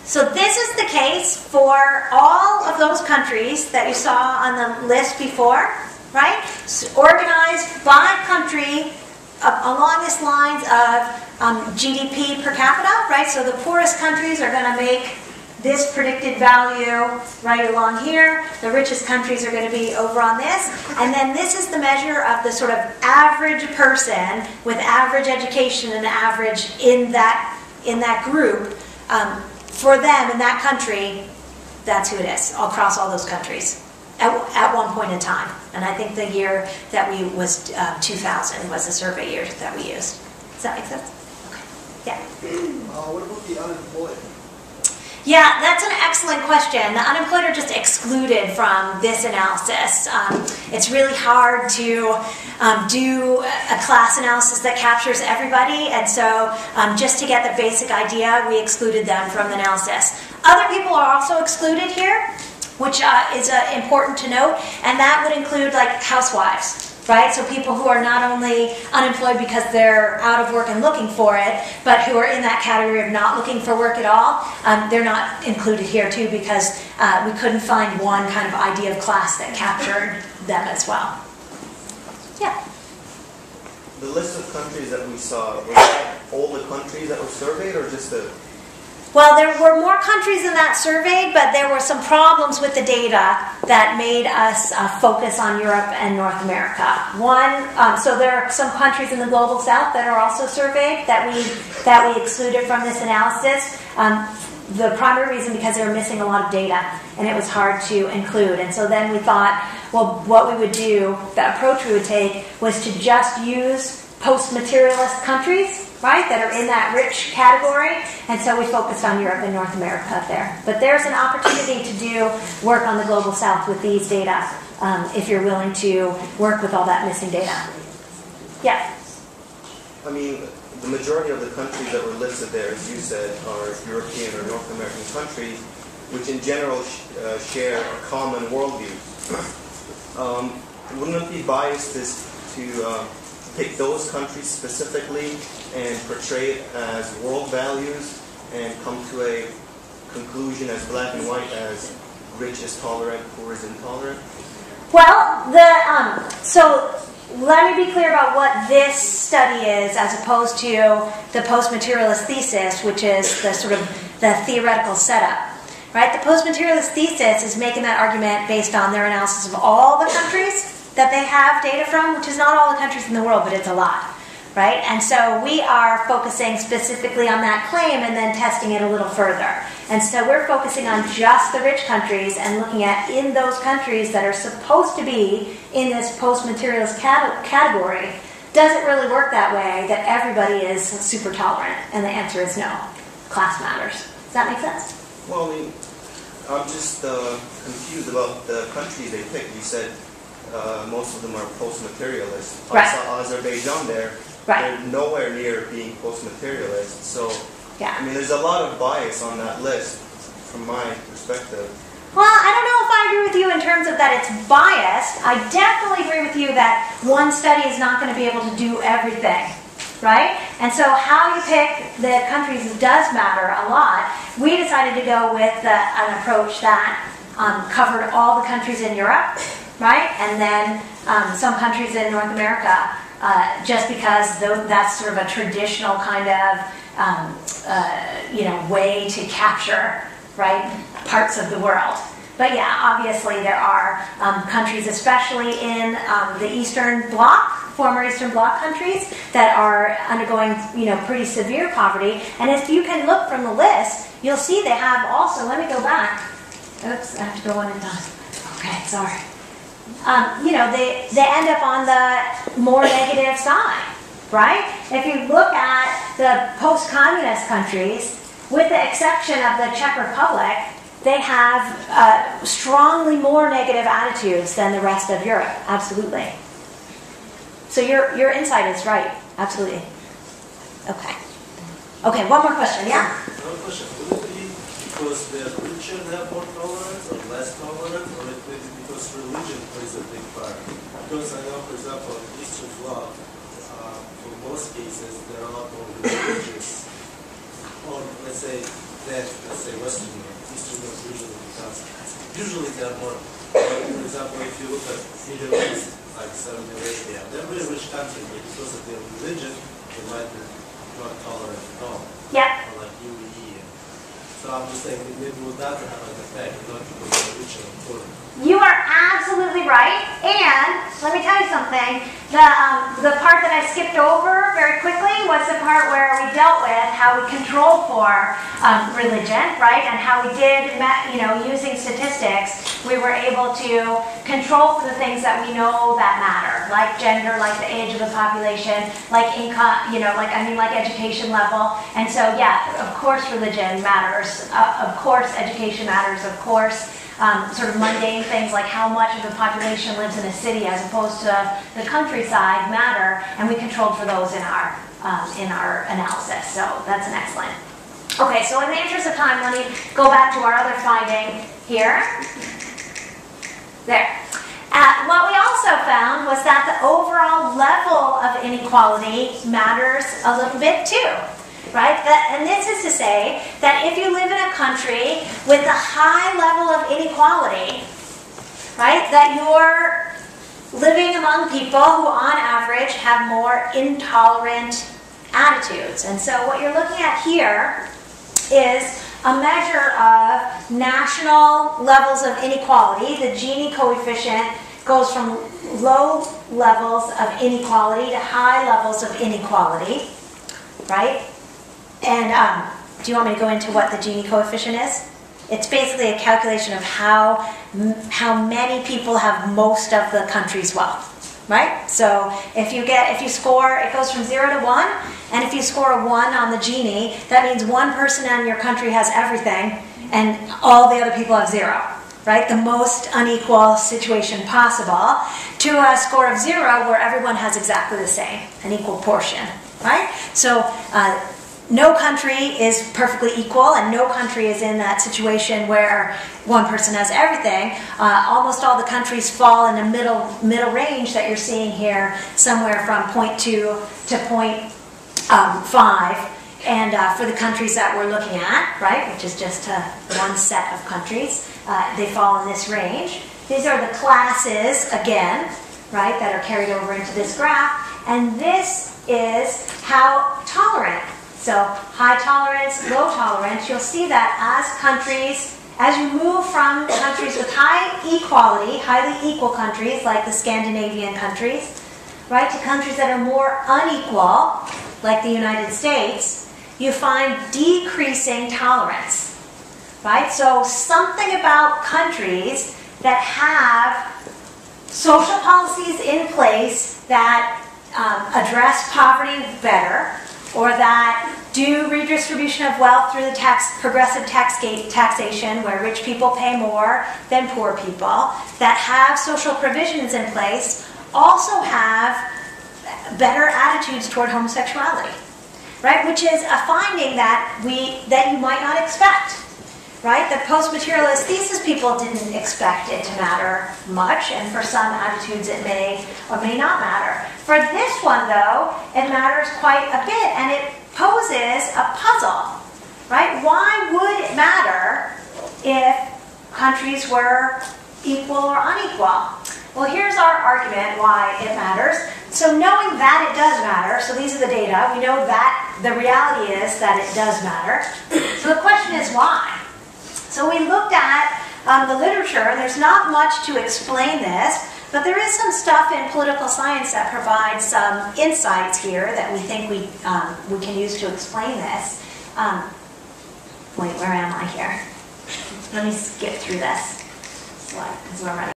So this is the case for all of those countries that you saw on the list before, right? So organized by country along this lines of GDP per capita, right? So the poorest countries are going to make this predicted value right along here. The richest countries are going to be over on this. And then this is the measure of the sort of average person with average education and average in that group. For them in that country, that's who it is, across all those countries at one point in time. And I think the year that we was 2000 was the survey year that we used. Does that make sense? Okay. Yeah. What about the unemployed? Yeah, that's an excellent question. The unemployed are just excluded from this analysis. It's really hard to do a class analysis that captures everybody, and so just to get the basic idea, we excluded them from the analysis. Other people are also excluded here, which is important to note, and that would include like housewives. Right? So people who are not only unemployed because they're out of work and looking for it, but who are in that category of not looking for work at all, they're not included here too because we couldn't find one kind of idea of class that captured them as well. Yeah? The list of countries that we saw, was that all the countries that were surveyed or just the... Well, there were more countries than that surveyed, but there were some problems with the data that made us focus on Europe and North America. So there are some countries in the global south that are also surveyed that we excluded from this analysis. The primary reason because they were missing a lot of data, and it was hard to include. And so then we thought, well, what we would do, the approach we would take, was to just use post-materialist countries, right, that are in that rich category, and so we focused on Europe and North America up there. But there's an opportunity to do work on the global south with these data if you're willing to work with all that missing data. Yeah? I mean, the majority of the countries that were listed there, as you said, are European or North American countries, which in general share a common worldview. Wouldn't it be biased to pick those countries specifically and portray it as world values and come to a conclusion as black and white as rich is tolerant, poor is intolerant? Well, so let me be clear about what this study is as opposed to the post-materialist thesis, which is the sort of the theoretical setup. Right? The post-materialist thesis is making that argument based on their analysis of all the countries that they have data from, which is not all the countries in the world, but it's a lot, right? And so we are focusing specifically on that claim and then testing it a little further. And so we're focusing on just the rich countries and looking at in those countries that are supposed to be in this post-materialist category, does it really work that way that everybody is super tolerant? And the answer is no. Class matters. Does that make sense? Well, I mean, I'm just confused about the countries they picked. You said most of them are post-materialist. Right. I saw Azerbaijan there. Right. They're nowhere near being post-materialist. So, yeah. I mean, there's a lot of bias on that list from my perspective. Well, I don't know if I agree with you in terms of that it's biased. I definitely agree with you that one study is not going to be able to do everything, right? And so how you pick the countries does matter a lot. We decided to go with an approach that covered all the countries in Europe, right? And then some countries in North America, just because that's sort of a traditional kind of way to capture, right, parts of the world. But yeah, obviously there are countries, especially in the Eastern Bloc, former Eastern Bloc countries, that are undergoing, pretty severe poverty. And if you can look from the list, you'll see they have also. Let me go back. Oops, I have to go one at a time. Okay, sorry. They end up on the more negative side, right? If you look at the post-communist countries, with the exception of the Czech Republic, they have strongly more negative attitudes than the rest of Europe. Absolutely. So your insight is right. Absolutely. Okay. Okay, one more question. Yeah? One question. Would it be because the richer have more tolerance or less tolerant, or it may be because religion plays a big part? Because I know, for example, in Eastern Bloc, for most cases, they're a lot more religious. Or let's say then, let's say, Western Europe, Eastern Europe usually they're more, for example, if you look at Middle East, like Saudi Arabia, they're very rich countries, but because of their religion, they might be not tolerant at all. Yep. Or like UAE. So I'm just saying, maybe would that have an effect, not because they're rich and important. You are absolutely right, and let me tell you something. The part that I skipped over very quickly was the part where we dealt with how we controlled for religion, right? And how we did, using statistics, we were able to control for the things that we know that matter, like gender, like the age of the population, like income, like education level. And so, yeah, of course religion matters. Of course education matters. Of course sort of mundane things like how much of the population lives in a city as opposed to the countryside matter, and we controlled for those in our analysis. So that's an excellent. Okay, so in the interest of time, let me go back to our other finding here. There. What we also found was that the overall level of inequality matters a little bit too. Right? And this is to say that if you live in a country with a high level of inequality, right, that you're living among people who on average have more intolerant attitudes. And so what you're looking at here is a measure of national levels of inequality. The Gini coefficient goes from low levels of inequality to high levels of inequality, right? And do you want me to go into what the Gini coefficient is? It's basically a calculation of how many people have most of the country's wealth, right? So if you score, it goes from 0 to 1, and if you score a 1 on the Gini, that means one person in your country has everything, and all the other people have 0, right? The most unequal situation possible, to a score of 0 where everyone has exactly the same, an equal portion, right? So no country is perfectly equal, and no country is in that situation where one person has everything. Almost all the countries fall in the middle range that you're seeing here, somewhere from 0.2 to 0.5. And for the countries that we're looking at, right, which is just one set of countries, they fall in this range. These are the classes, again, right, that are carried over into this graph. And this is how tolerant. So high tolerance, low tolerance, you'll see that as you move from countries with high equality, highly equal countries like the Scandinavian countries, right, to countries that are more unequal, like the United States, you find decreasing tolerance, right? So something about countries that have social policies in place that address poverty better, or that do redistribution of wealth through the progressive taxation, where rich people pay more than poor people, that have social provisions in place, also have better attitudes toward homosexuality, right? Which is a finding that you might not expect, right? The post-materialist thesis people didn't expect it to matter much, and for some attitudes it may or may not matter. For this one, though, it matters quite a bit, and it poses a puzzle, right? Why would it matter if countries were equal or unequal? Well, here's our argument why it matters. So knowing that it does matter, so these are the data, we know that the reality is that it does matter. So the question is why? So we looked at the literature, and there's not much to explain this, but there is some stuff in political science that provides some insights here that we think we can use to explain this. Wait, where am I here? Let me skip through this slide because we're running.